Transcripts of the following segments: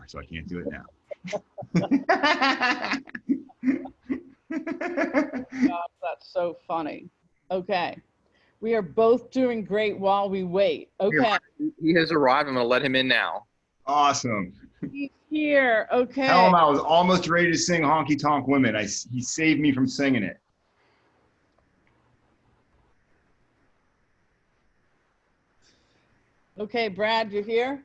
so I can't do it now. God, that's so funny. Okay. We are both doing great while we wait. Okay. He has arrived. I'm going to let him in now. Awesome. He's here. Okay. Tell him I was almost ready to sing Honky Tonk Women. He saved me from singing it. Okay, Brad, you're here?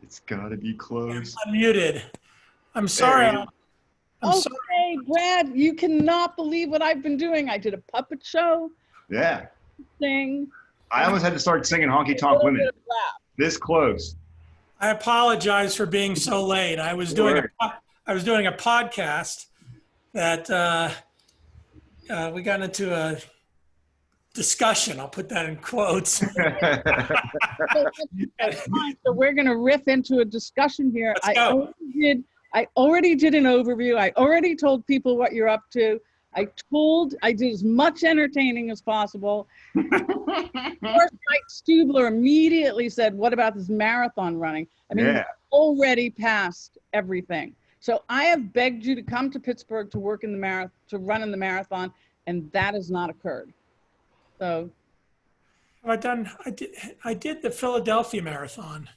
It's gotta be close. Unmuted. I'm sorry. I'm sorry. Okay, Brad, you cannot believe what I've been doing. I did a puppet show. Yeah. Thing. I almost had to start singing Honky Tonk Women. This close. I apologize for being so late. I was doing a podcast that we got into a discussion. I'll put that in quotes. So we're going to riff into a discussion here. Let's go. I already did an overview. I already told people what you're up to. I did as much entertaining as possible. Of course, Mike Stubler immediately said, what about this marathon running? I mean, Yeah. already passed everything. So I have begged you to come to Pittsburgh to work in the marathon, to run in the marathon, and that has not occurred. So I did the Philadelphia Marathon.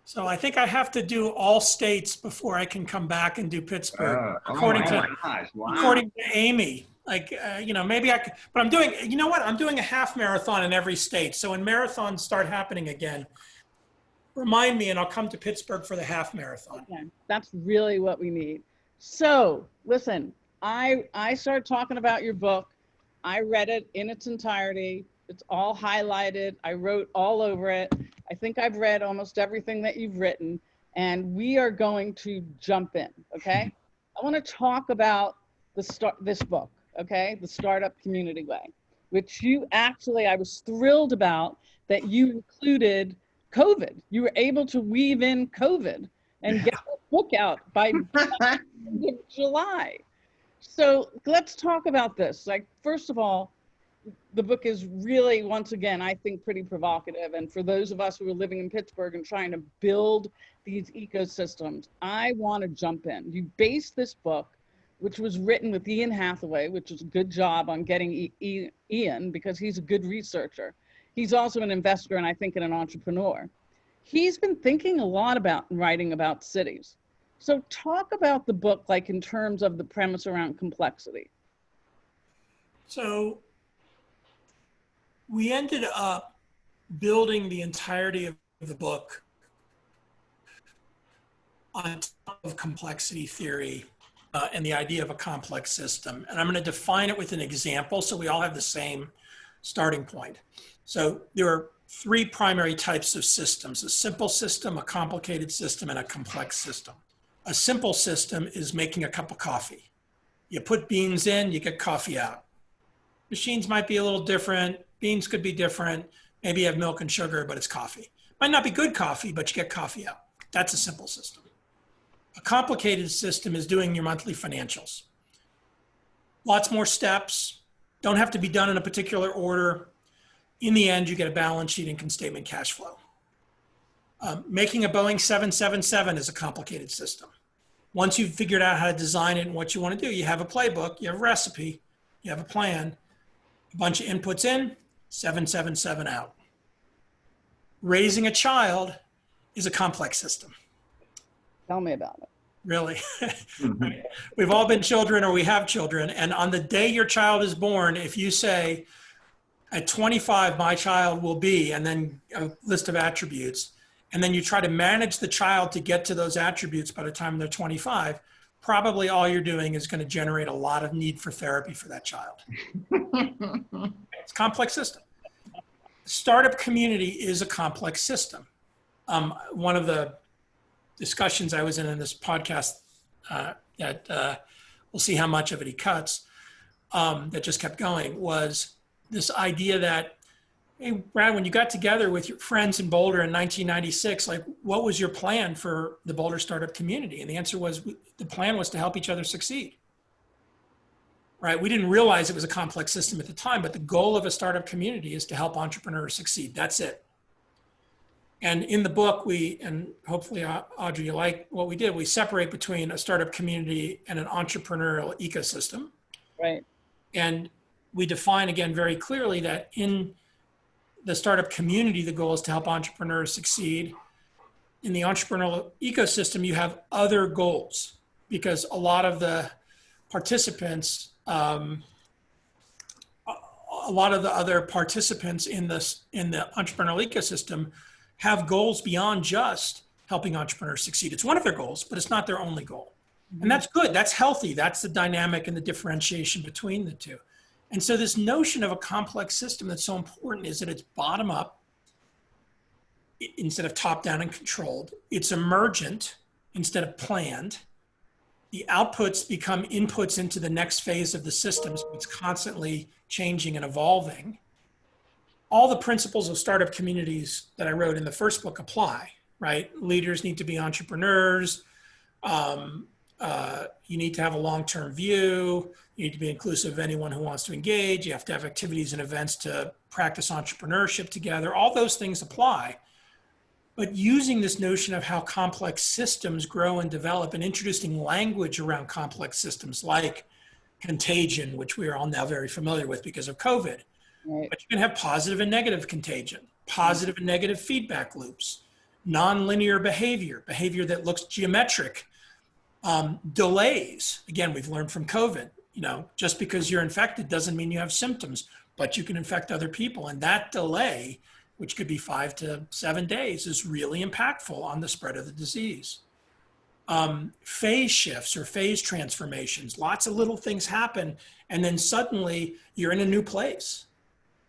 So I think I have to do all states before I can come back and do Pittsburgh, according to Amy. Like, maybe I could, but I'm doing, you know what? I'm doing a half marathon in every state. So when marathons start happening again, remind me and I'll come to Pittsburgh for the half marathon. okay, that's really what we need. So listen, I started talking about your book. I read it in its entirety. It's all highlighted. I wrote all over it. I think I've read almost everything that you've written, and we are going to jump in, okay? I want to talk about this book, okay? The Startup Community Way, which I was thrilled about that you included COVID. You were able to weave in COVID and get the book out by July. So let's talk about this. Like, first of all, the book is really, once again, I think pretty provocative. And for those of us who are living in Pittsburgh and trying to build these ecosystems, I want to jump in. You based this book, which was written with Ian Hathaway, which is a good job on getting Ian because he's a good researcher. He's also an investor and I think an entrepreneur. He's been thinking a lot about writing about cities. So talk about the book, like in terms of the premise around complexity. So we ended up building the entirety of the book on top of complexity theory and the idea of a complex system. And I'm going to define it with an example so we all have the same starting point. So there are three primary types of systems: a simple system, a complicated system, and a complex system. A simple system is making a cup of coffee. You put beans in, you get coffee out. Machines might be a little different. Beans could be different. Maybe you have milk and sugar, but it's coffee. Might not be good coffee, but you get coffee out. That's a simple system. A complicated system is doing your monthly financials. Lots more steps, don't have to be done in a particular order. In the end, you get a balance sheet, income statement, cash flow. Making a Boeing 777 is a complicated system. Once you've figured out how to design it and what you want to do, you have a playbook, you have a recipe, you have a plan, a bunch of inputs in, 777 out. Raising a child is a complex system. Tell me about it. Really. We've all been children or we have children. And on the day your child is born, if you say, at 25, my child will be, and then a list of attributes, and then you try to manage the child to get to those attributes by the time they're 25, probably all you're doing is going to generate a lot of need for therapy for that child. It's a complex system. Startup community is a complex system. One of the discussions I was in this podcast that we'll see how much of it he cuts, that just kept going, was this idea that, hey, Brad, when you got together with your friends in Boulder in 1996, like, what was your plan for the Boulder startup community? And the answer was, the plan was to help each other succeed. right? We didn't realize it was a complex system at the time, but the goal of a startup community is to help entrepreneurs succeed. That's it. And in the book, and hopefully, Audrey, you like what we did, we separate between a startup community and an entrepreneurial ecosystem. Right. And we define, again, very clearly that in the startup community, the goal is to help entrepreneurs succeed. In the entrepreneurial ecosystem, you have other goals because a lot of the participants, a lot of the other participants in the entrepreneurial ecosystem have goals beyond just helping entrepreneurs succeed. It's one of their goals, but it's not their only goal. And that's good. That's healthy. That's the dynamic and the differentiation between the two. And so this notion of a complex system that's so important is that it's bottom up instead of top down and controlled. It's emergent instead of planned. The outputs become inputs into the next phase of the system. So it's constantly changing and evolving. All the principles of startup communities that I wrote in the first book apply, right? Leaders need to be entrepreneurs. You need to have a long-term view. You need to be inclusive of anyone who wants to engage. You have to have activities and events to practice entrepreneurship together. All those things apply. But using this notion of how complex systems grow and develop and introducing language around complex systems like contagion, which we are all now very familiar with because of COVID. Right. But you can have positive and negative contagion, positive and negative feedback loops, nonlinear behavior, behavior that looks geometric, delays. Again, we've learned from COVID, just because you're infected doesn't mean you have symptoms, but you can infect other people. And that delay, which could be 5 to 7 days, is really impactful on the spread of the disease. Phase shifts or phase transformations, lots of little things happen, and then suddenly you're in a new place.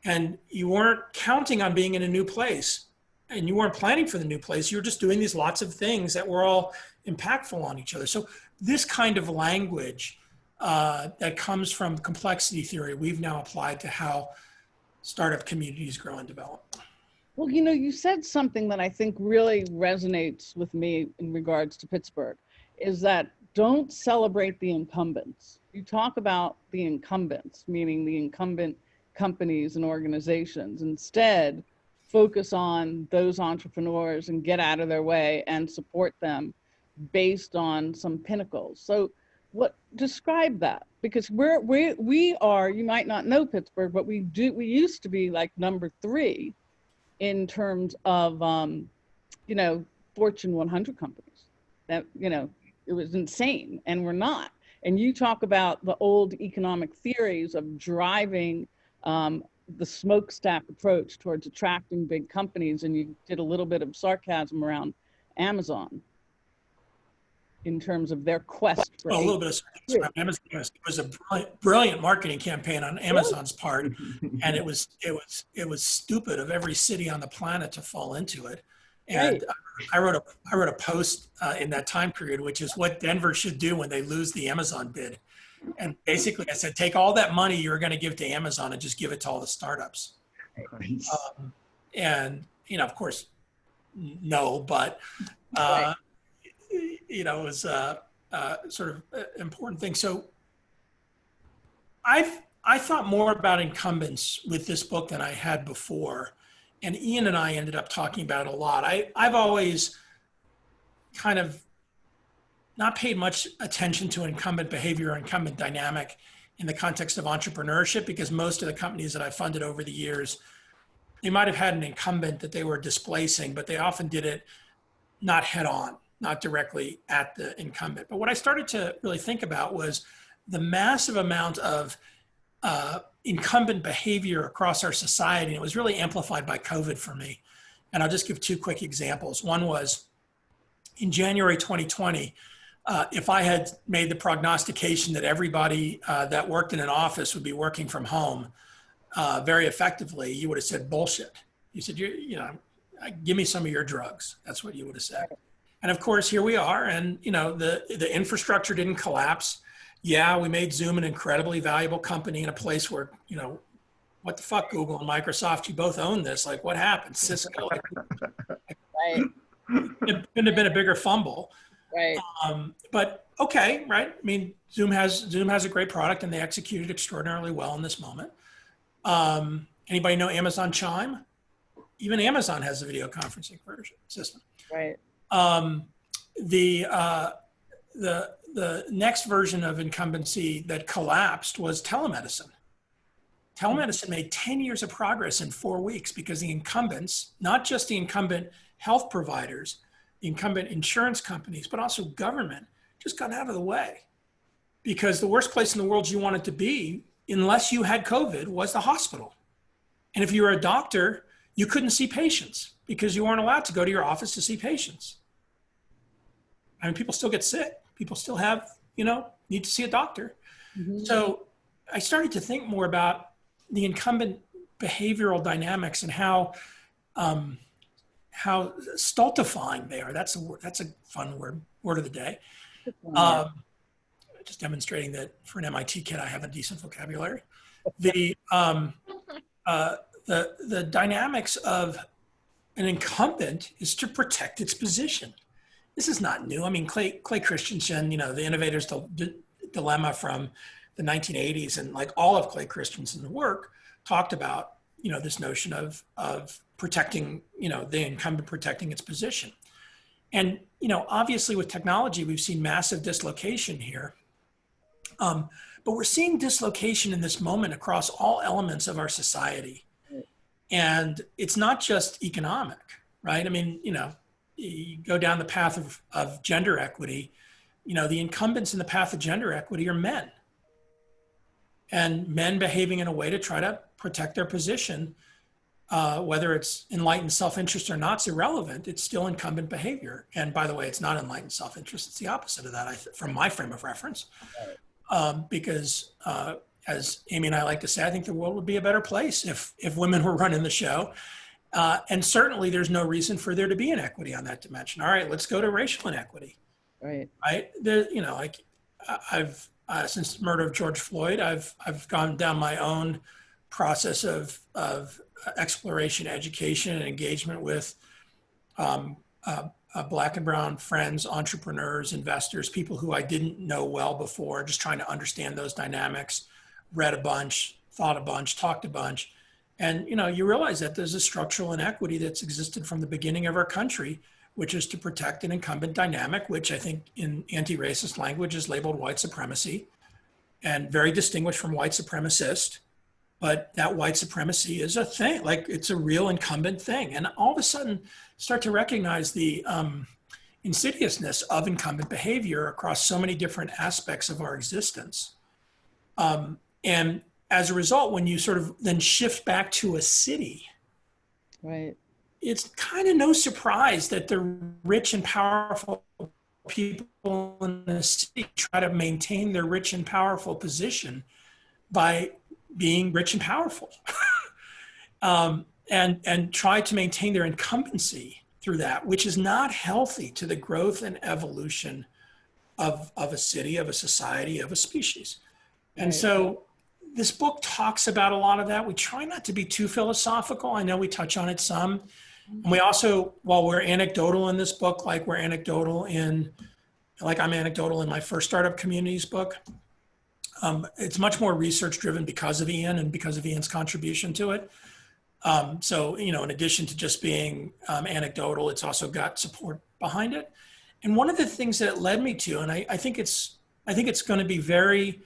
And you weren't counting on being in a new place, and you weren't planning for the new place. You were just doing these lots of things that were all impactful on each other. So this kind of language that comes from complexity theory, we've now applied to how startup communities grow and develop. Well, you said something that I think really resonates with me in regards to Pittsburgh, is that don't celebrate the incumbents. You talk about the incumbents, meaning the incumbent companies and organizations. Instead, focus on those entrepreneurs and get out of their way and support them based on some pinnacles. So describe that, because we are, you might not know Pittsburgh, but we used to be like number 3 in terms of, Fortune 100 companies. That, it was insane, and we're not. And you talk about the old economic theories of driving the smokestack approach towards attracting big companies, and you did a little bit of sarcasm around Amazon in terms of their quest for a little bit of sarcasm around Amazon. It was a brilliant marketing campaign on Amazon's part, and it was stupid of every city on the planet to fall into it. And I wrote a post in that time period, which is what Denver should do when they lose the Amazon bid. And basically I said, take all that money you're going to give to Amazon and just give it to all the startups. Nice. And, of course, no, but, it was sort of an important thing. So I thought more about incumbents with this book than I had before. And Ian and I ended up talking about it a lot. I've always kind of not paid much attention to incumbent behavior or incumbent dynamic in the context of entrepreneurship, because most of the companies that I funded over the years, they might have had an incumbent that they were displacing, but they often did it not head on, not directly at the incumbent. But what I started to really think about was the massive amount of incumbent behavior across our society. And it was really amplified by COVID for me. And I'll just give 2 quick examples. One was in January 2020, if I had made the prognostication that everybody that worked in an office would be working from home very effectively, you would have said bullshit. You said, give me some of your drugs. That's what you would have said. And of course, here we are. And the infrastructure didn't collapse. Yeah, we made Zoom an incredibly valuable company in a place where, what the fuck, Google and Microsoft, you both own this. Like, what happened? Cisco. Right. It couldn't have been a bigger fumble. Right. But okay, right? I mean, Zoom has a great product and they executed extraordinarily well in this moment. Anybody know Amazon Chime? Even Amazon has a video conferencing version system. Right. The next version of incumbency that collapsed was telemedicine. Telemedicine made 10 years of progress in 4 weeks because the incumbents, not just the incumbent health providers, the incumbent insurance companies, but also government, just got out of the way. Because the worst place in the world you wanted to be, unless you had COVID, was the hospital. And if you were a doctor, you couldn't see patients because you weren't allowed to go to your office to see patients. I mean, people still get sick. People still have, need to see a doctor. Mm-hmm. So I started to think more about the incumbent behavioral dynamics and how stultifying they are. That's a fun word of the day. Just demonstrating that for an MIT kid, I have a decent vocabulary. The dynamics of an incumbent is to protect its position. This is not new. I mean, Clay Christensen, the innovator's dilemma from the 1980s, and like all of Clay Christensen's work talked about, this notion of protecting, the incumbent protecting its position. And, obviously with technology, we've seen massive dislocation here. But we're seeing dislocation in this moment across all elements of our society. And it's not just economic, right? I mean, you go down the path of gender equity, the incumbents in the path of gender equity are men. And men behaving in a way to try to protect their position, whether it's enlightened self-interest or not, is irrelevant. It's still incumbent behavior. And by the way, it's not enlightened self-interest. It's the opposite of that, from my frame of reference. Because as Amy and I like to say, I think the world would be a better place if women were running the show. And certainly there's no reason for there to be inequity on that dimension. All right, let's go to racial inequity. Right. I've since the murder of George Floyd, I've gone down my own process of exploration, education, and engagement with Black and brown friends, entrepreneurs, investors, people who I didn't know well before, just trying to understand those dynamics, read a bunch, thought a bunch, talked a bunch. And, you realize that there's a structural inequity that's existed from the beginning of our country, which is to protect an incumbent dynamic, which I think in anti-racist language is labeled white supremacy and very distinguished from white supremacist. But that white supremacy is a thing, like it's a real incumbent thing. And all of a sudden start to recognize the insidiousness of incumbent behavior across so many different aspects of our existence. And as a result, when you sort of then shift back to a city, right, it's kind of no surprise that the rich and powerful people in the city try to maintain their rich and powerful position by being rich and powerful, and try to maintain their incumbency through that, which is not healthy to the growth and evolution of a city, of a society, of a species. And so this book talks about a lot of that. We try not to be too philosophical. I know we touch on it some. And we also, while we're anecdotal in this book, like I'm anecdotal in my first Startup Communities book, it's much more research driven because of Ian and because of Ian's contribution to it. So, in addition to just being anecdotal, it's also got support behind it. And one of the things that it led me to, and I think it's going to be very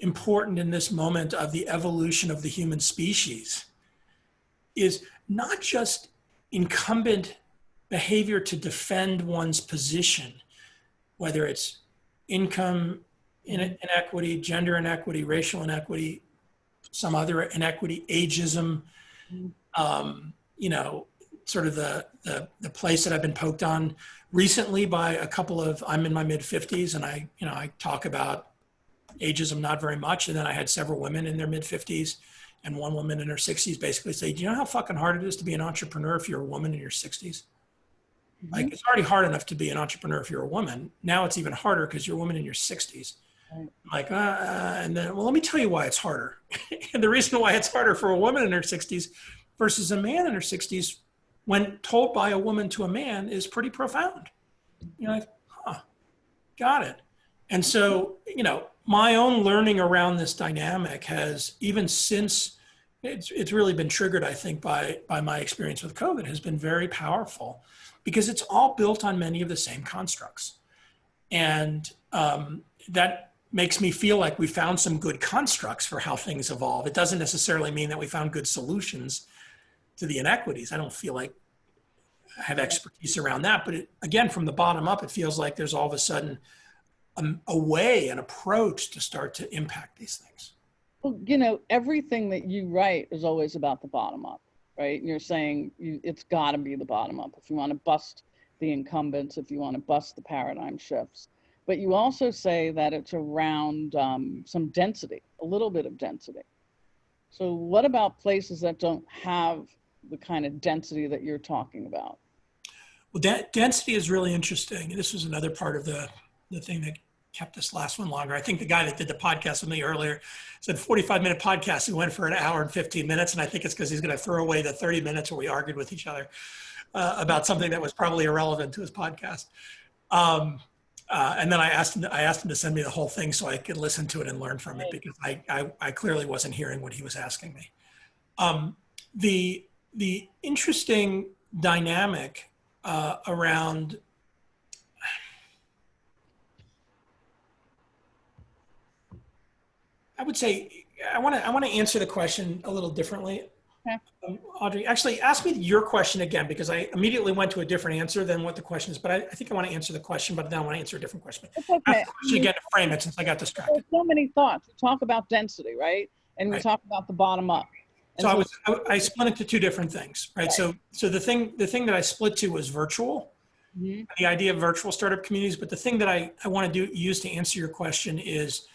important in this moment of the evolution of the human species, is not just incumbent behavior to defend one's position, whether it's income inequity, gender inequity, racial inequity, some other inequity, ageism, sort of the place that I've been poked on recently by a couple of, I'm in my mid 50s and I talk about ageism not very much. And then I had several women in their mid 50s and one woman in her 60s basically say, do you know how fucking hard it is to be an entrepreneur if you're a woman in your 60s? Mm-hmm. Like, it's already hard enough to be an entrepreneur if you're a woman. Now it's even harder because you're a woman in your 60s. Right. Like, and then, well, let me tell you why it's harder. And the reason why it's harder for a woman in her 60s versus a man in her 60s, when told by a woman to a man, is pretty profound. You're like, huh, got it. And so, you know, my own learning around this dynamic has, even since it's really been triggered, I think, by my experience with COVID, has been very powerful because it's all built on many of the same constructs. And that makes me feel like we found some good constructs for how things evolve. It doesn't necessarily mean that we found good solutions to the inequities. I don't feel like I have expertise around that, but again, from the bottom up, it feels like there's all of a sudden a way, an approach to start to impact these things. Well, you know, everything that you write is always about the bottom up, right? And you're saying it's got to be the bottom up if you want to bust the incumbents, if you want to bust the paradigm shifts. But you also say that it's around some density, a little bit of density. So what about places that don't have the kind of density that you're talking about? Well, density is really interesting. This was another part of the thing that kept this last one longer. I think the guy that did the podcast with me earlier said 45-minute podcast. He went for an hour and 15 minutes. And I think it's because he's going to throw away the 30 minutes where we argued with each other about something that was probably irrelevant to his podcast. And then I asked him to send me the whole thing so I could listen to it and learn from it, because I clearly wasn't hearing what he was asking me. The interesting dynamic around I would say I want to answer the question a little differently. Okay. Audrey, actually ask me your question again, because I immediately went to a different answer than what the question is, but I think I want to answer the question, but then I want to answer a different question. It's okay. Ask the question again to frame it, since I got distracted. There's so many thoughts. We talk about density, right? And we talk about the bottom up. And so I split into two different things, right? So the thing that I split to was virtual, the idea of virtual startup communities. But the thing that I want to use to answer your question is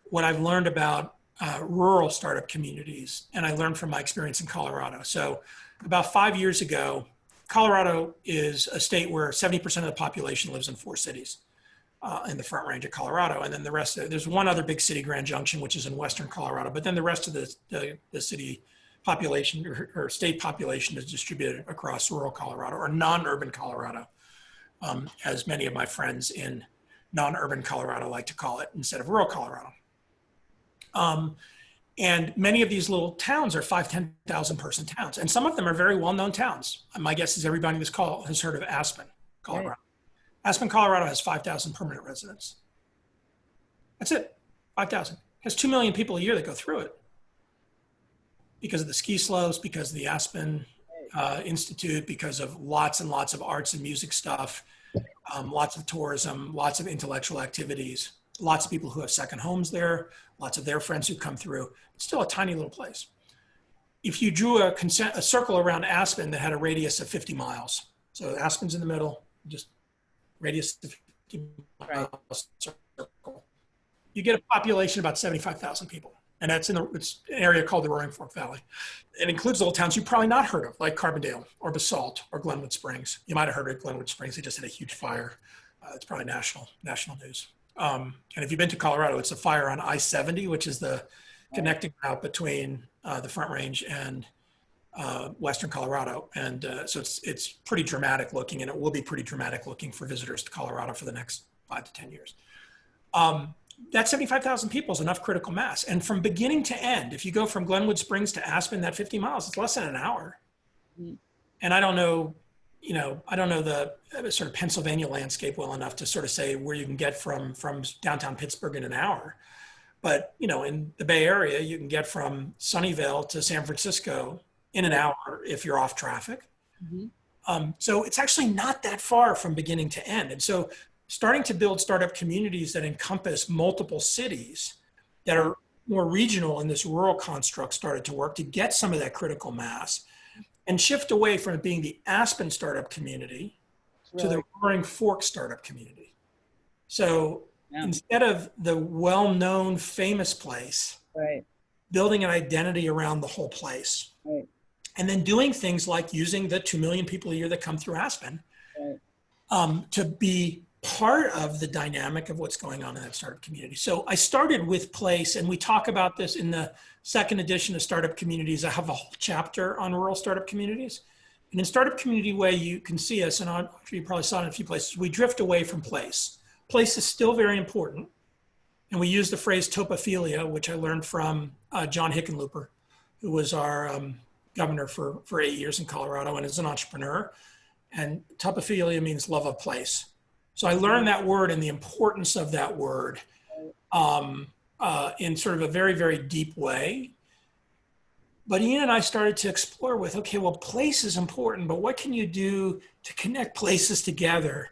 what I've learned about rural startup communities, and I learned from my experience in Colorado. So about 5 years ago, Colorado is a state where 70% of the population lives in 4 cities in the Front Range of Colorado. And then the rest, there's one other big city, Grand Junction, which is in Western Colorado, but then the rest of the city population or state population is distributed across rural Colorado, or non-urban Colorado, as many of my friends in non-urban Colorado like to call it, instead of rural Colorado. And many of these little towns are 5,000 to 10,000 person towns. And some of them are very well-known towns. My guess is everybody in this call has heard of Aspen, Colorado. Right. Aspen, Colorado has 5,000 permanent residents. That's it, 5,000. It has 2 million people a year that go through it, because of the ski slopes, because of the Aspen Institute, because of lots and lots of arts and music stuff, lots of tourism, lots of intellectual activities, lots of people who have second homes there, lots of their friends who come through. It's still a tiny little place. If you drew a circle around Aspen that had a radius of 50 miles, so Aspen's in the middle, just radius of 50 miles circle, you get a population of about 75,000 people. And that's it's an area called the Roaring Fork Valley. It includes little towns you've probably not heard of, like Carbondale or Basalt or Glenwood Springs. You might have heard of Glenwood Springs. They just had a huge fire. It's probably national news. And if you've been to Colorado, it's a fire on I-70, which is the connecting route between the Front Range and Western Colorado. And so it's pretty dramatic looking, and it will be pretty dramatic looking for visitors to Colorado for the next 5 to 10 years. That 75,000 people is enough critical mass. And from beginning to end, if you go from Glenwood Springs to Aspen, that 50 miles, it's less than an hour. And I don't know the sort of Pennsylvania landscape well enough to sort of say where you can get from downtown Pittsburgh in an hour. But, in the Bay Area, you can get from Sunnyvale to San Francisco in an hour if you're off traffic. So it's actually not that far from beginning to end. And so starting to build startup communities that encompass multiple cities that are more regional in this rural construct started to work to get some of that critical mass and shift away from it being the Aspen startup community to the Roaring Fork startup community. So instead of the well-known famous place, building an identity around the whole place, and then doing things like using the 2 million people a year that come through Aspen to be part of the dynamic of what's going on in that startup community. So I started with place, and we talk about this in the second edition of Startup Communities. I have a whole chapter on rural startup communities. And in Startup Community Way, you can see us, and I'm sure you probably saw it in a few places, we drift away from place. Place is still very important. And we use the phrase topophilia, which I learned from John Hickenlooper, who was our governor for 8 years in Colorado and is an entrepreneur. And topophilia means love of place. So I learned that word and the importance of that word in sort of a very, very deep way. But Ian and I started to explore with, okay, well, place is important, but what can you do to connect places together?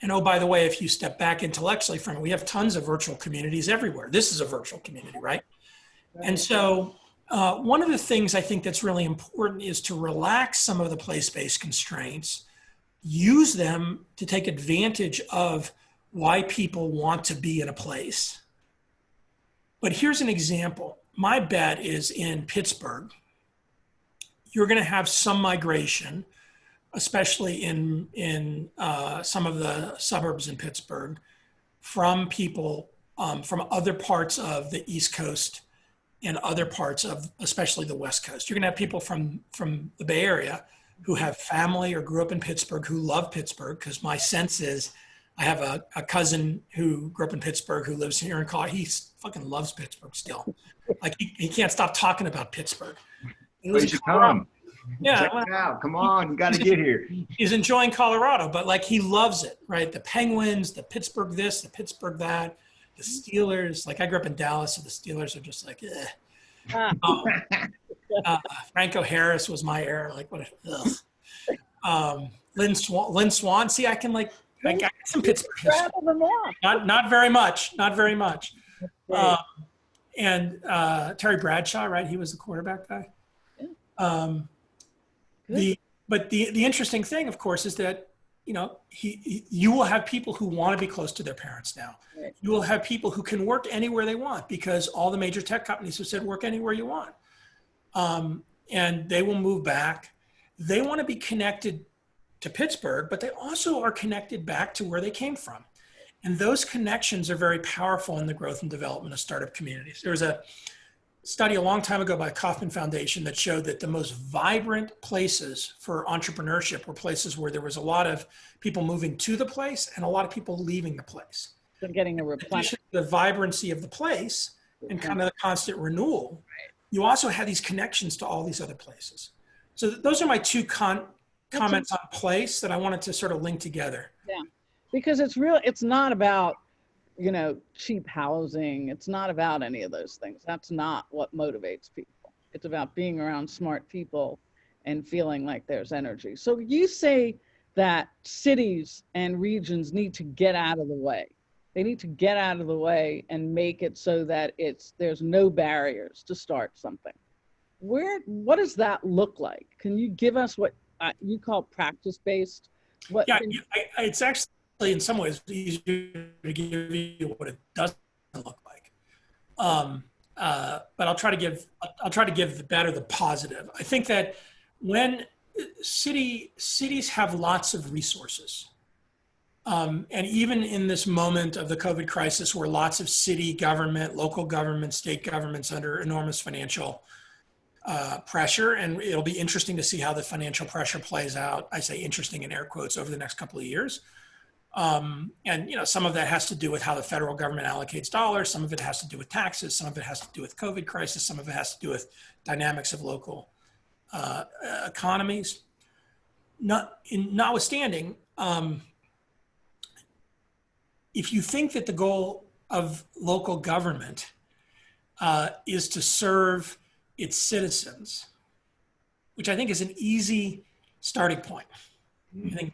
And oh, by the way, if you step back intellectually from it, we have tons of virtual communities everywhere. This is a virtual community, right? And so one of the things I think that's really important is to relax some of the place-based constraints, use them to take advantage of why people want to be in a place. But here's an example. My bet is in Pittsburgh, you're going to have some migration, especially in some of the suburbs in Pittsburgh, from people from other parts of the East Coast and other parts of especially the West Coast. You're going to have people from the Bay Area who have family or grew up in Pittsburgh who love Pittsburgh, because my sense is I have a cousin who grew up in Pittsburgh who lives here in Colorado. He fucking loves Pittsburgh still. Like he can't stop talking about Pittsburgh. But you should come. Yeah, Check it out. Come on, you got to get here. He's enjoying Colorado, but like he loves it, right? The Penguins, the Pittsburgh this, the Pittsburgh that, the Steelers. Like I grew up in Dallas, so the Steelers are just like, Franco Harris was my era. Like what? Lynn Swan. See, I got some Pittsburgh history. Not very much. Not very much. And Terry Bradshaw, right? He was the quarterback guy. But the interesting thing, of course, is that you will have people who want to be close to their parents now. Right. You will have people who can work anywhere they want because all the major tech companies have said work anywhere you want, and they will move back. They want to be connected to Pittsburgh, but they also are connected back to where they came from. And those connections are very powerful in the growth and development of startup communities. There was a study a long time ago by Kauffman Foundation that showed that the most vibrant places for entrepreneurship were places where there was a lot of people moving to the place and a lot of people leaving the place. They're getting a replenishment. The vibrancy of the place and kind of the constant renewal. You also have these connections to all these other places. So those are my two comments on place that I wanted to sort of link together. Yeah, because it's not about, cheap housing. It's not about any of those things. That's not what motivates people. It's about being around smart people and feeling like there's energy. So you say that cities and regions need to get out of the way. They need to get out of the way and make it so that there's no barriers to start something. What does that look like? Can you give us what you call practice-based? It's actually in some ways easier to give you what it doesn't look like. But I'll try to give the better, the positive. I think that when cities have lots of resources, and even in this moment of the COVID crisis where lots of city government, local government, state governments under enormous financial pressure, and it'll be interesting to see how the financial pressure plays out. I say interesting in air quotes over the next couple of years. And some of that has to do with how the federal government allocates dollars. Some of it has to do with taxes. Some of it has to do with COVID crisis. Some of it has to do with dynamics of local economies. Notwithstanding, if you think that the goal of local government is to serve its citizens, which I think is an easy starting point. I think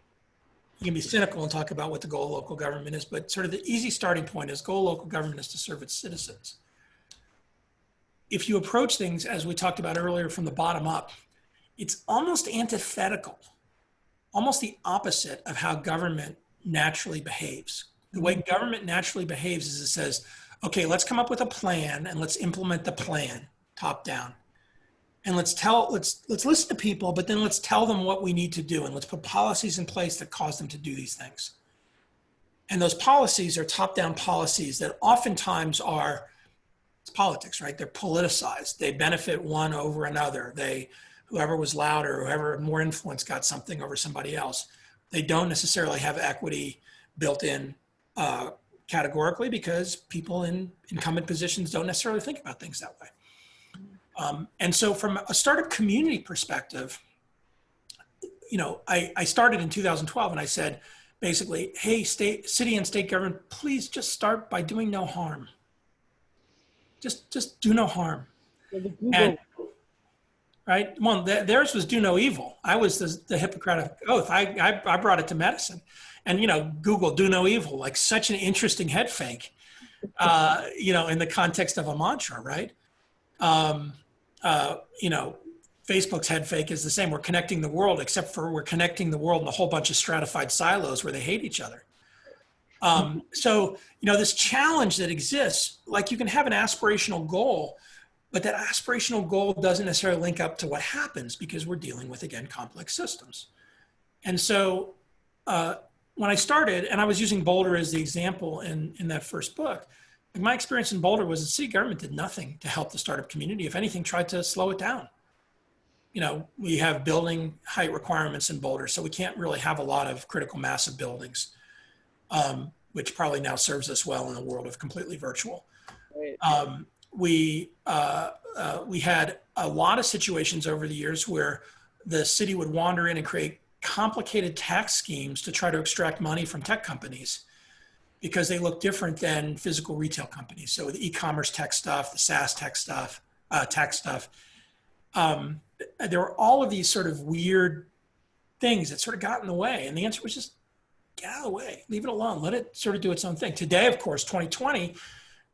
you can be cynical and talk about what the goal of local government is, but sort of the easy starting point is goal of local government is to serve its citizens. If you approach things, as we talked about earlier, from the bottom up, it's almost antithetical, almost the opposite of how government naturally behaves. The way government naturally behaves is it says, okay, let's come up with a plan and let's implement the plan top down. And let's listen to people, but then let's tell them what we need to do. And let's put policies in place that cause them to do these things. And those policies are top-down policies that oftentimes it's politics, right? They're politicized. They benefit one over another. Whoever was louder, whoever had more influence got something over somebody else. They don't necessarily have equity built in categorically because people in incumbent positions don't necessarily think about things that way. And so from a startup community perspective, I started in 2012 and I said, basically, hey, city and state government, please just start by doing no harm. Just do no harm. And, right? Well, theirs was do no evil. I was the Hippocratic Oath. I brought it to medicine. And, Google do no evil, like such an interesting head fake, in the context of a mantra, right? Facebook's head fake is the same. We're connecting the world, except for we're connecting the world in a whole bunch of stratified silos where they hate each other. So, this challenge that exists, like you can have an aspirational goal, but that aspirational goal doesn't necessarily link up to what happens because we're dealing with, again, complex systems. And so when I started, and I was using Boulder as the example in that first book, my experience in Boulder was the city government did nothing to help the startup community. If anything, tried to slow it down. We have building height requirements in Boulder, so we can't really have a lot of critical mass of buildings, which probably now serves us well in the world of completely virtual. Right. We had a lot of situations over the years where the city would wander in and create complicated tax schemes to try to extract money from tech companies because they look different than physical retail companies. So the e-commerce tech stuff, the SaaS tech stuff, tech stuff. There were all of these sort of weird things that sort of got in the way. And the answer was just get out of the way, leave it alone, let it sort of do its own thing. Today, of course, 2020,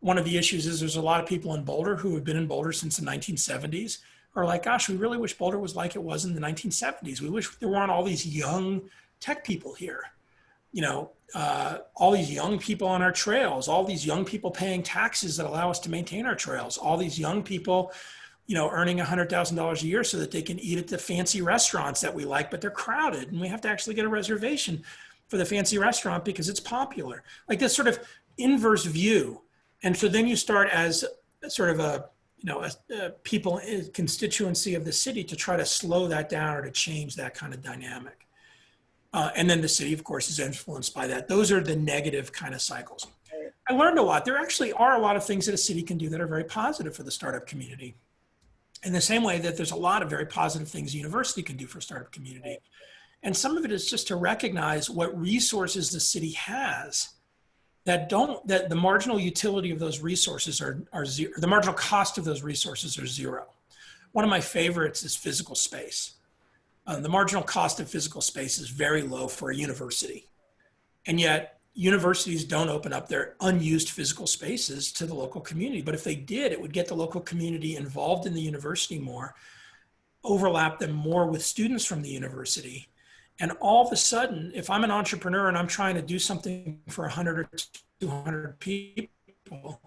one of the issues is there's a lot of people in Boulder who have been in Boulder since the 1970s are like, gosh, we really wish Boulder was like it was in the 1970s. We wish there weren't all these young tech people here. All these young people on our trails, all these young people paying taxes that allow us to maintain our trails, all these young people earning $100,000 a year so that they can eat at the fancy restaurants that we like, but they're crowded and we have to actually get a reservation for the fancy restaurant because it's popular. Like this sort of inverse view. And so then you start as sort of a people constituency of the city to try to slow that down or to change that kind of dynamic. And then the city, of course, is influenced by that. Those are the negative kind of cycles. I learned a lot. There actually are a lot of things that a city can do that are very positive for the startup community. In the same way that there's a lot of very positive things a university can do for startup community. And some of it is just to recognize what resources the city has that the marginal utility of those resources are zero. The marginal cost of those resources are zero. One of my favorites is physical space. The marginal cost of physical space is very low for a university. And yet universities don't open up their unused physical spaces to the local community. But if they did, it would get the local community involved in the university more, overlap them more with students from the university. And all of a sudden, if I'm an entrepreneur and I'm trying to do something for 100 or 200 people,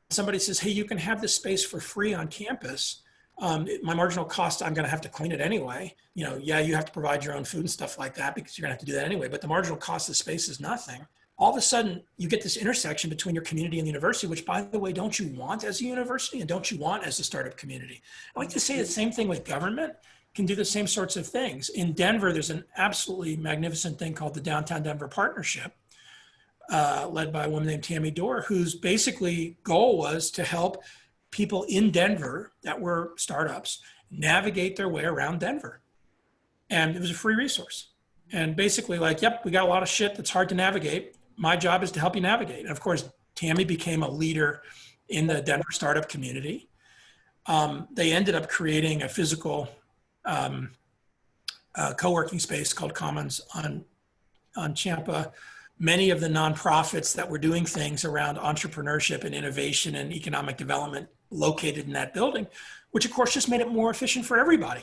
somebody says, hey, you can have this space for free on campus. My marginal cost, I'm going to have to clean it anyway. Yeah, you have to provide your own food and stuff like that because you're going to have to do that anyway. But the marginal cost of space is nothing. All of a sudden, you get this intersection between your community and the university, which, by the way, don't you want as a university and don't you want as a startup community? I like to say the same thing with government. Can do the same sorts of things. In Denver, there's an absolutely magnificent thing called the Downtown Denver Partnership, led by a woman named Tammy Dorr, whose basically goal was to help people in Denver that were startups navigate their way around Denver. And it was a free resource. And basically like, yep, we got a lot of shit that's hard to navigate. My job is to help you navigate. And of course, Tammy became a leader in the Denver startup community. They ended up creating a physical co-working space called Commons on Champa. Many of the nonprofits that were doing things around entrepreneurship and innovation and economic development located in that building, which of course just made it more efficient for everybody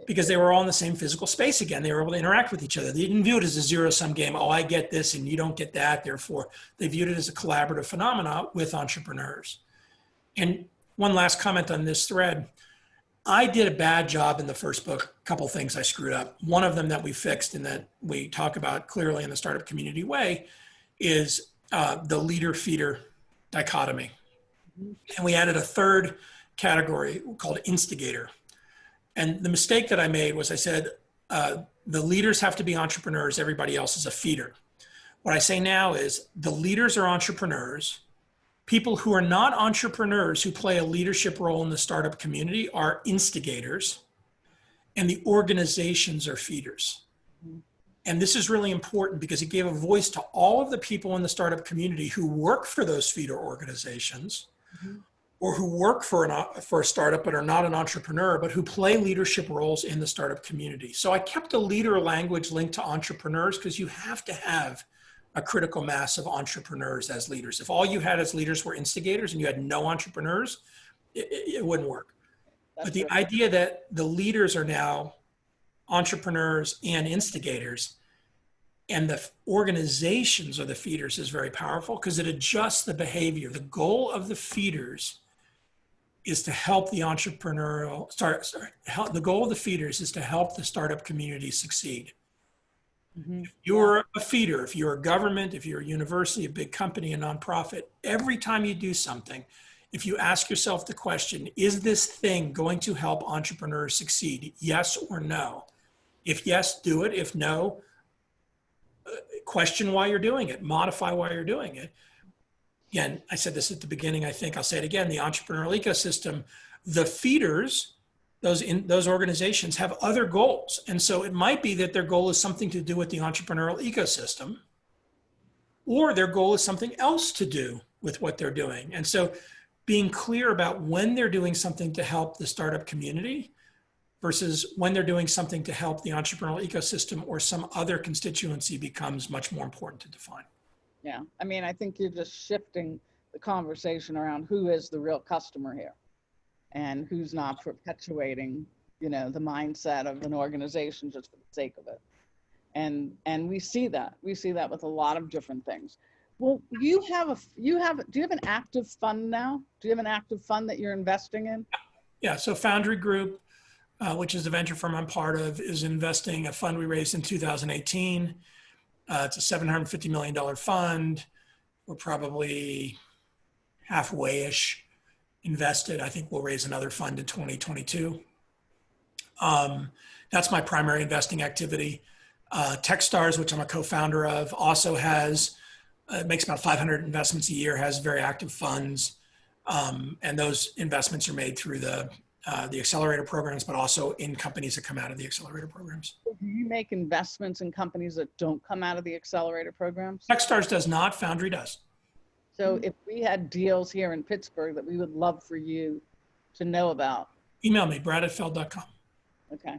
because they were all in the same physical space again. They were able to interact with each other. They didn't view it as a zero-sum game. Oh, I get this and you don't get that. Therefore, they viewed it as a collaborative phenomenon with entrepreneurs. And one last comment on this thread. I did a bad job in the first book, a couple of things I screwed up. One of them that we fixed and that we talk about clearly in the startup community way is the leader-feeder dichotomy. And we added a third category called instigator. And the mistake that I made was I said, the leaders have to be entrepreneurs, everybody else is a feeder. What I say now is the leaders are entrepreneurs. People who are not entrepreneurs who play a leadership role in the startup community are instigators, and the organizations are feeders. And this is really important because it gave a voice to all of the people in the startup community who work for those feeder organizations, or who work for a startup but are not an entrepreneur, but who play leadership roles in the startup community. So I kept a leader language linked to entrepreneurs because you have to have a critical mass of entrepreneurs as leaders. If all you had as leaders were instigators and you had no entrepreneurs, it wouldn't work. But the idea that the leaders are now entrepreneurs and instigators, and the organizations are the feeders is very powerful because it adjusts the behavior. The goal of the feeders is to help the the goal of the feeders is to help the startup community succeed. If you're a feeder, if you're a government, if you're a university, a big company, a nonprofit, every time you do something, if you ask yourself the question, is this thing going to help entrepreneurs succeed? Yes or no? If yes, do it. If no, question why you're doing it, modify why you're doing it. Again, I said this at the beginning, I think I'll say it again, the entrepreneurial ecosystem, the feeders, those organizations have other goals. And so it might be that their goal is something to do with the entrepreneurial ecosystem, or their goal is something else to do with what they're doing. And so being clear about when they're doing something to help the startup community versus when they're doing something to help the entrepreneurial ecosystem or some other constituency becomes much more important to define. Yeah, I mean, I think you're just shifting the conversation around who is the real customer here and who's not perpetuating, the mindset of an organization just for the sake of it. And we see that. We see that with a lot of different things. Well, do you have an active fund now? Do you have an active fund that you're investing in? Yeah, so Foundry Group, which is the venture firm I'm part of, is investing a fund we raised in 2018. It's a $750 million fund. We're probably halfway-ish invested. I think we'll raise another fund in 2022. That's my primary investing activity. Techstars, which I'm a co-founder of, also makes about 500 investments a year, has very active funds. And those investments are made through the accelerator programs, but also in companies that come out of the accelerator programs. Do you make investments in companies that don't come out of the accelerator programs? Techstars does not, Foundry does. So if we had deals here in Pittsburgh that we would love for you to know about. Email me, brad@feld.com. Okay.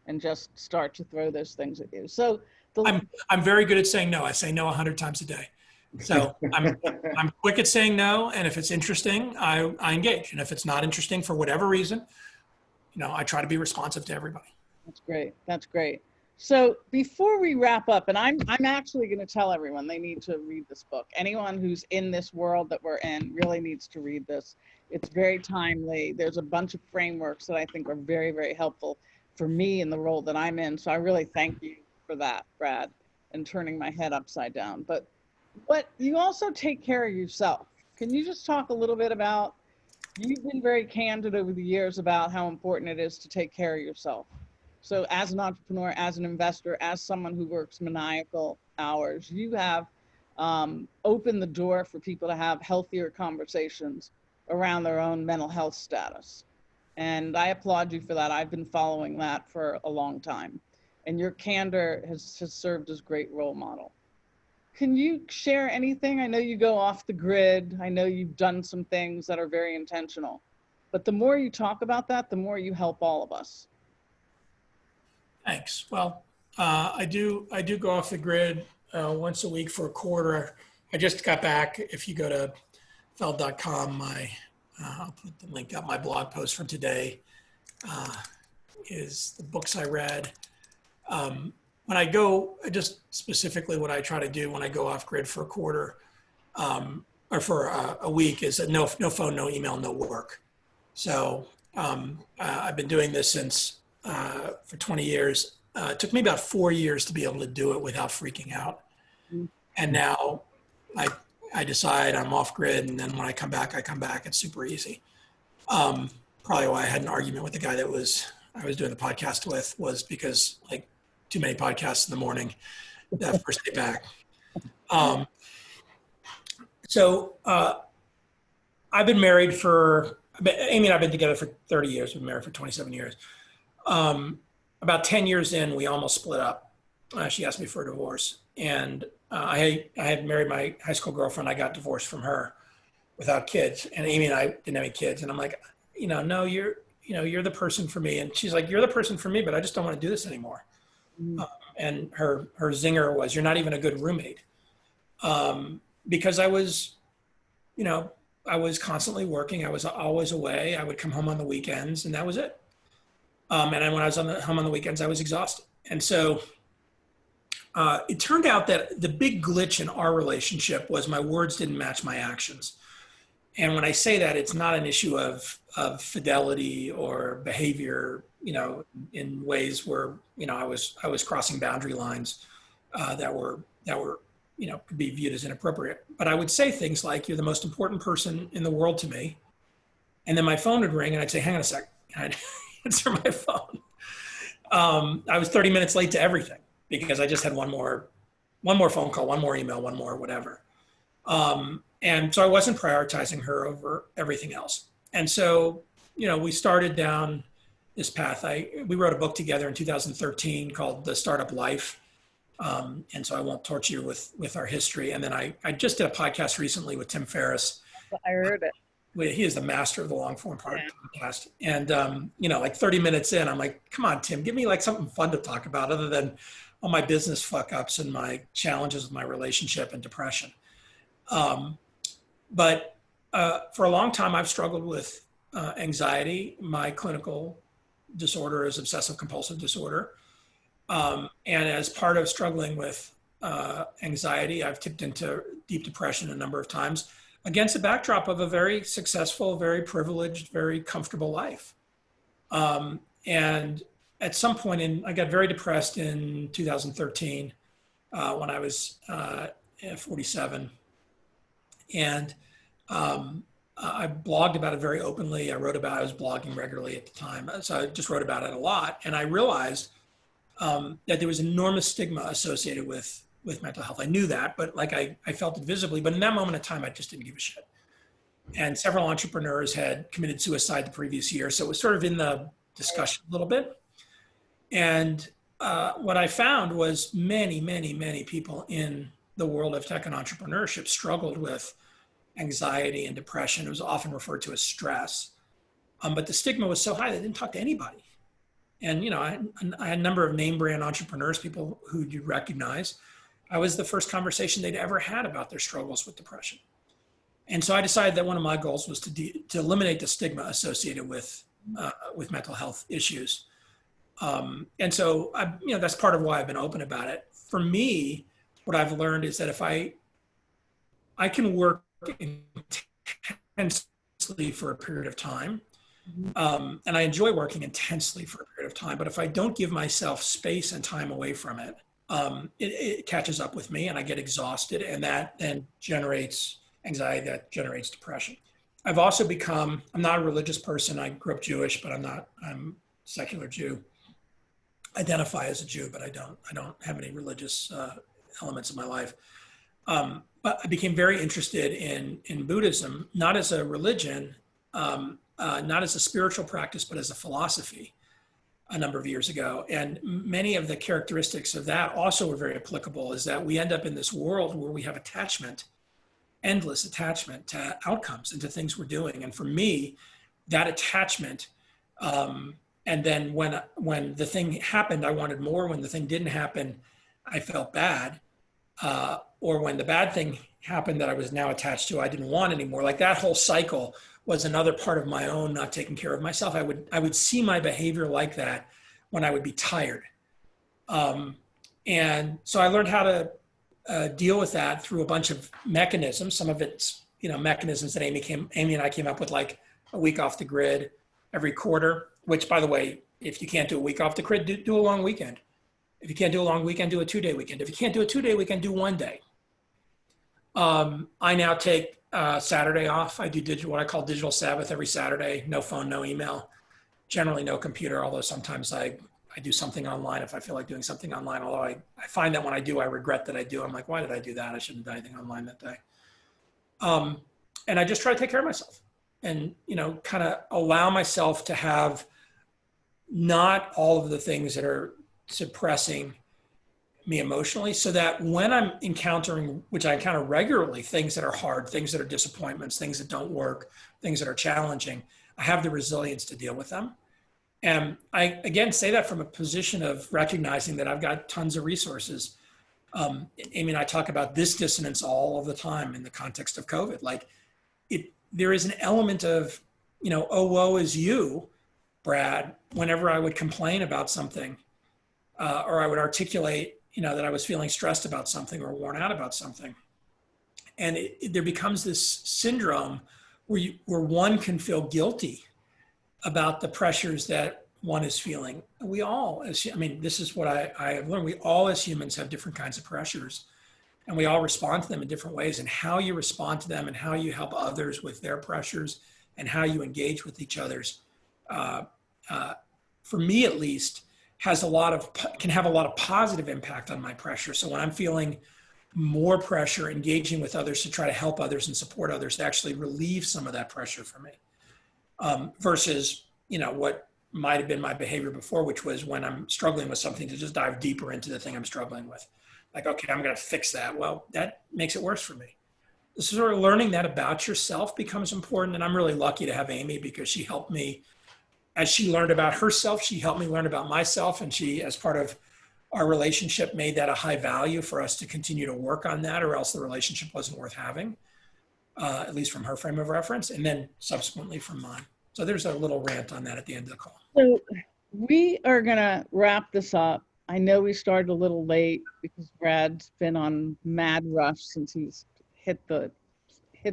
And just start to throw those things at you. So I'm very good at saying no. I say no 100 times a day. So I'm quick at saying no. And if it's interesting, I engage. And if it's not interesting for whatever reason, I try to be responsive to everybody. That's great. That's great. So before we wrap up, and I'm actually going to tell everyone they need to read this book. Anyone who's in this world that we're in really needs to read this. It's very timely. There's a bunch of frameworks that I think are very, very helpful for me in the role that I'm in. So I really thank you for that, Brad, and turning my head upside down. But you also take care of yourself. Can you just talk a little bit about, you've been very candid over the years about how important it is to take care of yourself. So as an entrepreneur, as an investor, as someone who works maniacal hours, you have opened the door for people to have healthier conversations around their own mental health status. And I applaud you for that. I've been following that for a long time. And your candor has served as a great role model. Can you share anything? I know you go off the grid. I know you've done some things that are very intentional. But the more you talk about that, the more you help all of us. Thanks. Well, I do go off the grid once a week for a quarter. I just got back. If you go to feld.com, I'll put the link up. My blog post from today is the books I read. When I go, just specifically what I try to do when I go off grid for a quarter or for a week is no phone, no email, no work. So I've been doing this since for 20 years. It took me about 4 years to be able to do it without freaking out. And now I decide I'm off grid, and then when I come back, it's super easy. Probably why I had an argument with the guy that I was doing the podcast with was because too many podcasts in the morning that first day back. So I've been married for, Amy and I've been together for 30 years. We've been married for 27 years. About 10 years in, we almost split up. She asked me for a divorce. And I had married my high school girlfriend. I got divorced from her without kids. And Amy and I didn't have any kids. And I'm like, no, you're the person for me. And she's like, you're the person for me, but I just don't want to do this anymore. And her zinger was, you're not even a good roommate. Because I was constantly working. I was always away. I would come home on the weekends and that was it. And then when I was home on the weekends, I was exhausted. And so it turned out that the big glitch in our relationship was my words didn't match my actions. And when I say that, it's not an issue of fidelity or behavior, in ways where, I was crossing boundary lines that were could be viewed as inappropriate. But I would say things like, you're the most important person in the world to me. And then my phone would ring and I'd say, hang on a sec. And I'd answer my phone. I was 30 minutes late to everything because I just had one more phone call, one more email, one more whatever. And so I wasn't prioritizing her over everything else. And so, we started down this path. We wrote a book together in 2013 called The Startup Life. And so I won't torture you with our history. And then I just did a podcast recently with Tim Ferriss. I heard it. He is the master of the long form podcast. And, like 30 minutes in, I'm like, come on, Tim, give me like something fun to talk about other than all my business fuck ups and my challenges with my relationship and depression. But for a long time, I've struggled with anxiety. My clinical disorder is obsessive compulsive disorder. And as part of struggling with anxiety, I've tipped into deep depression a number of times against the backdrop of a very successful, very privileged, very comfortable life. And at some point I got very depressed in 2013 when I was 47. And I blogged about it very openly. I was blogging regularly at the time. So I just wrote about it a lot. And I realized that there was enormous stigma associated with mental health. I knew that, but I felt it visibly. But in that moment of time, I just didn't give a shit. And several entrepreneurs had committed suicide the previous year. So it was sort of in the discussion a little bit. And what I found was many, many, many people in the world of tech and entrepreneurship struggled with anxiety and depression. It was often referred to as stress. But the stigma was so high, they didn't talk to anybody. And, I had a number of name brand entrepreneurs, people who you recognize. I was the first conversation they'd ever had about their struggles with depression. And so I decided that one of my goals was to eliminate the stigma associated with mental health issues. And so that's part of why I've been open about it. For me, what I've learned is that if I can work intensely for a period of time, and I enjoy working intensely for a period of time, but if I don't give myself space and time away from it, it catches up with me and I get exhausted, and that then generates anxiety, that generates depression. I've also become, I'm not a religious person. I grew up Jewish, but I'm a secular Jew. Identify as a Jew, but I don't have any religious elements in my life. But I became very interested in Buddhism, not as a religion, not as a spiritual practice, but as a philosophy a number of years ago. And many of the characteristics of that also were very applicable, is that we end up in this world where we have attachment, endless attachment to outcomes and to things we're doing. And for me, that attachment, and then when the thing happened, I wanted more. When the thing didn't happen, I felt bad. Or when the bad thing happened that I was now attached to, I didn't want anymore. Like that whole cycle was another part of my own not taking care of myself. I would see my behavior like that when I would be tired. And so I learned how to deal with that through a bunch of mechanisms. Some of it's, mechanisms that Amy and I came up with, like a week off the grid every quarter, which, by the way, if you can't do a week off the grid, do a long weekend. If you can't do a long weekend, do a 2-day weekend. If you can't do a 2-day weekend, do 1 day. I now take Saturday off. I do what I call digital Sabbath every Saturday. No phone, no email, generally no computer, although sometimes I I do something online if I feel like doing something online. Although I find that when I do, I regret that I do. I'm like, why did I do that? I shouldn't have done anything online that day. And I just try to take care of myself and, you know, kind of allow myself to have not all of the things that are suppressing me emotionally, so that when I'm encountering, which I encounter regularly, things that are hard, things that are disappointments, things that don't work, things that are challenging, I have the resilience to deal with them. And I, again, say that from a position of recognizing that I've got tons of resources. Amy and I talk about this dissonance all of the time in the context of COVID. Like, there is an element of, you know, oh, woe is you, Brad, whenever I would complain about something, or I would articulate, you know, that I was feeling stressed about something or worn out about something. And there becomes this syndrome where one can feel guilty about the pressures that one is feeling. We all, I mean, this is what I have learned. We all as humans have different kinds of pressures, and we all respond to them in different ways. And how you respond to them and how you help others with their pressures and how you engage with each other's, for me at least, can have a lot of positive impact on my pressure. So when I'm feeling more pressure, engaging with others to try to help others and support others to actually relieve some of that pressure for me, versus, you know, what might have been my behavior before, which was when I'm struggling with something to just dive deeper into the thing I'm struggling with. Like, okay, I'm going to fix that. Well, that makes it worse for me. This is sort of learning that about yourself becomes important. And I'm really lucky to have Amy, because she helped me. As she learned about herself, she helped me learn about myself. And she, as part of our relationship, made that a high value for us to continue to work on that, or else the relationship wasn't worth having, at least from her frame of reference, and then subsequently from mine. So there's a little rant on that at the end of the call. So we are going to wrap this up. I know we started a little late because Brad's been on mad rush since he's hit the.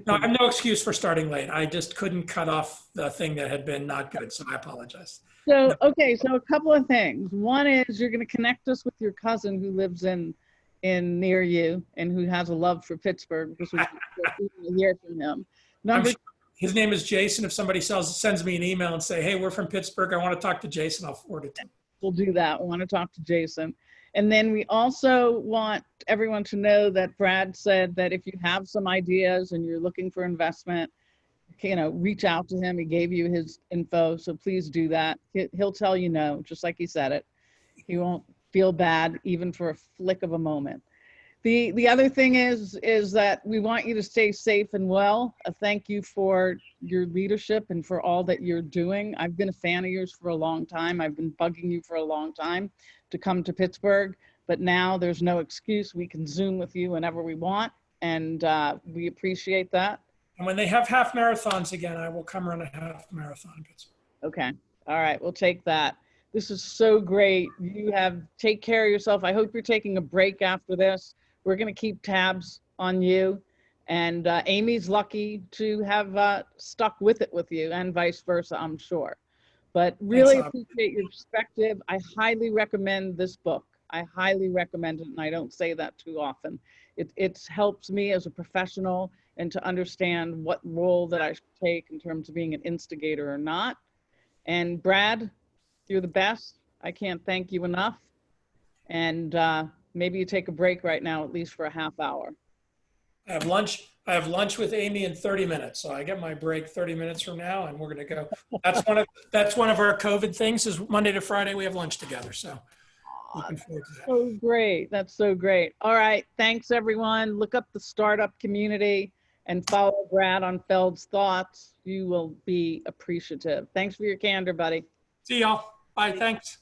No, I have no excuse for starting late. I just couldn't cut off the thing that had been not good, so I apologize. So, okay, so a couple of things. One is you're going to connect us with your cousin who lives in near you and who has a love for Pittsburgh, because we want to hear from him. His name is Jason. If somebody sends me an email and say, hey, we're from Pittsburgh, I want to talk to Jason, I'll forward it to him. We'll do that. We want to talk to Jason. And then we also want everyone to know that Brad said that if you have some ideas and you're looking for investment, you know, reach out to him. He gave you his info, so please do that. He'll tell you no, just like he said it. He won't feel bad even for a flick of a moment. The other thing is that we want you to stay safe and well. Thank you for your leadership and for all that you're doing. I've been a fan of yours for a long time. I've been bugging you for a long time to come to Pittsburgh, but now there's no excuse. We can Zoom with you whenever we want, and we appreciate that. And when they have half marathons again, I will come run a half marathon in Pittsburgh. Okay. All right. We'll take that. This is so great. Take care of yourself. I hope you're taking a break after this. We're going to keep tabs on you. And Amy's lucky to have stuck with it with you, and vice versa, I'm sure. But really appreciate your perspective. I highly recommend this book. I highly recommend it, and I don't say that too often. It helps me as a professional and to understand what role that I should take in terms of being an instigator or not. And Brad, you're the best. I can't thank you enough. And maybe you take a break right now, at least for a half hour. I have lunch with Amy in 30 minutes. So I get my break 30 minutes from now, and we're going to go. That's one of our COVID things, is Monday to Friday we have lunch together. So looking forward to that. So great. That's so great. All right. Thanks, everyone. Look up the startup community and follow Brad on Feld's thoughts. You will be appreciative. Thanks for your candor, buddy. See y'all. Bye. Thanks.